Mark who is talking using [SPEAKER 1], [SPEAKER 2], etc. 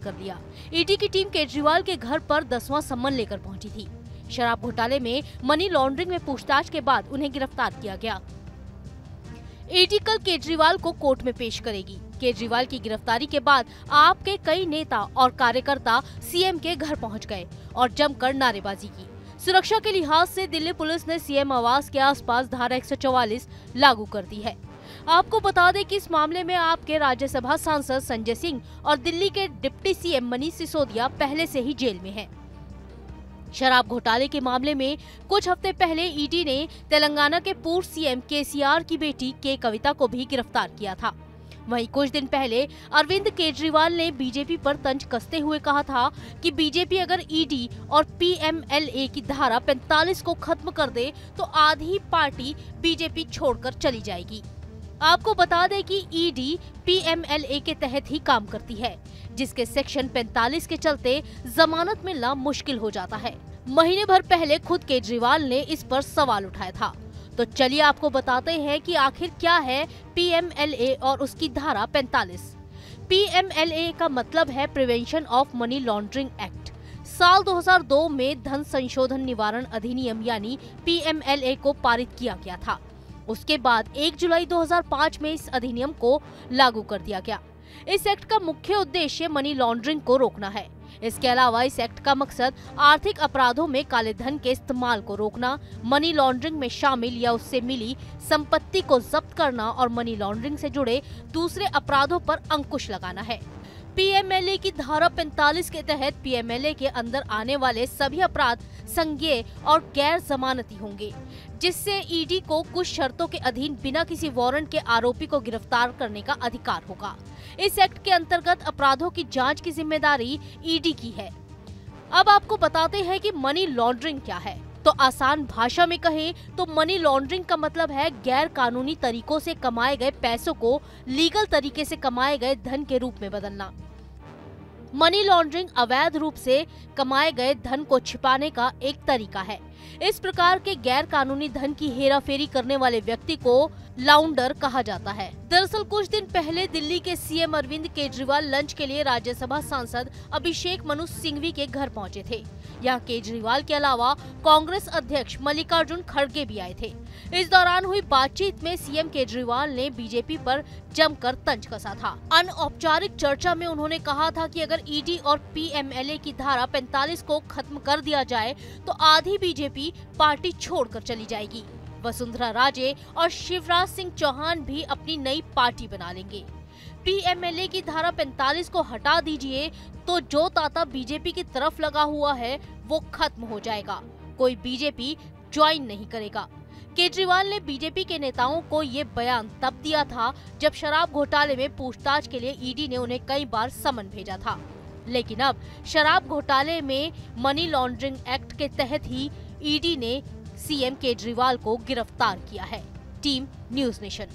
[SPEAKER 1] कर लिया। ईडी की टीम केजरीवाल के घर पर 10वां सम्मन लेकर पहुंची थी। शराब घोटाले में मनी लॉन्ड्रिंग में पूछताछ के बाद उन्हें गिरफ्तार किया गया। ईडी कल केजरीवाल को कोर्ट में पेश करेगी। केजरीवाल की गिरफ्तारी के बाद आप के कई नेता और कार्यकर्ता सीएम के घर पहुंच गए और जमकर नारेबाजी की। सुरक्षा के लिहाज से दिल्ली पुलिस ने सीएम आवास के आसपास धारा 144 लागू कर दी है। आपको बता दें कि इस मामले में आपके राज्यसभा सांसद संजय सिंह और दिल्ली के डिप्टी सीएम मनीष सिसोदिया पहले से ही जेल में हैं। शराब घोटाले के मामले में कुछ हफ्ते पहले ईडी ने तेलंगाना के पूर्व सीएम केसीआर की बेटी के कविता को भी गिरफ्तार किया था। वहीं कुछ दिन पहले अरविंद केजरीवाल ने बीजेपी पर तंज कसते हुए कहा था कि बीजेपी अगर ईडी और पीएमएलए की धारा 45 को खत्म कर दे तो आधी पार्टी बीजेपी छोड़कर चली जाएगी। आपको बता दें कि ईडी पीएमएलए के तहत ही काम करती है, जिसके सेक्शन 45 के चलते जमानत मिलना मुश्किल हो जाता है। महीने भर पहले खुद केजरीवाल ने इस पर सवाल उठाया था। तो चलिए आपको बताते हैं कि आखिर क्या है पीएमएलए और उसकी धारा 45। पीएमएलए का मतलब है prevention of money laundering act. साल 2002 में धन संशोधन निवारण अधिनियम यानी पीएमएलए को पारित किया गया था। उसके बाद 1 जुलाई 2005 में इस अधिनियम को लागू कर दिया गया। इस एक्ट का मुख्य उद्देश्य मनी लॉन्ड्रिंग को रोकना है। इसके अलावा इस एक्ट का मकसद आर्थिक अपराधों में काले धन के इस्तेमाल को रोकना, मनी लॉन्ड्रिंग में शामिल या उससे मिली संपत्ति को जब्त करना और मनी लॉन्ड्रिंग से जुड़े दूसरे अपराधों पर अंकुश लगाना है। पीएमएलए की धारा 45 के तहत पीएमएलए के अंदर आने वाले सभी अपराध संज्ञेय और गैर जमानती होंगे, जिससे ईडी को कुछ शर्तों के अधीन बिना किसी वारंट के आरोपी को गिरफ्तार करने का अधिकार होगा। इस एक्ट के अंतर्गत अपराधों की जांच की जिम्मेदारी ईडी की है। अब आपको बताते हैं कि मनी लॉन्ड्रिंग क्या है। तो आसान भाषा में कहें तो मनी लॉन्ड्रिंग का मतलब है गैर कानूनी तरीकों से कमाए गए पैसों को लीगल तरीके से कमाए गए धन के रूप में बदलना। मनी लॉन्ड्रिंग अवैध रूप से कमाए गए धन को छिपाने का एक तरीका है। इस प्रकार के गैर कानूनी धन की हेराफेरी करने वाले व्यक्ति को लाउंडर कहा जाता है। दरअसल कुछ दिन पहले दिल्ली के सीएम अरविंद केजरीवाल लंच के लिए राज्यसभा सांसद अभिषेक मनु सिंघवी के घर पहुंचे थे। यहाँ केजरीवाल के अलावा कांग्रेस अध्यक्ष मल्लिकार्जुन खड़गे भी आए थे। इस दौरान हुई बातचीत में सीएम केजरीवाल ने बीजेपी पर जमकर तंज कसा था। अनौपचारिक चर्चा में उन्होंने कहा था कि अगर ईडी और पीएमएलए की धारा 45 को खत्म कर दिया जाए तो आधी बीजेपी पार्टी छोड़कर चली जाएगी। वसुंधरा राजे और शिवराज सिंह चौहान भी अपनी नई पार्टी बना लेंगे। पीएमएलए की धारा 45 को हटा दीजिए तो जो तांता बीजेपी की तरफ लगा हुआ है वो खत्म हो जाएगा। कोई बीजेपी ज्वाइन नहीं करेगा। केजरीवाल ने बीजेपी के नेताओं को ये बयान तब दिया था जब शराब घोटाले में पूछताछ के लिए ईडी ने उन्हें कई बार समन भेजा था। लेकिन अब शराब घोटाले में मनी लॉन्ड्रिंग एक्ट के तहत ही ईडी ने सीएम केजरीवाल को गिरफ्तार किया है। Team news nation.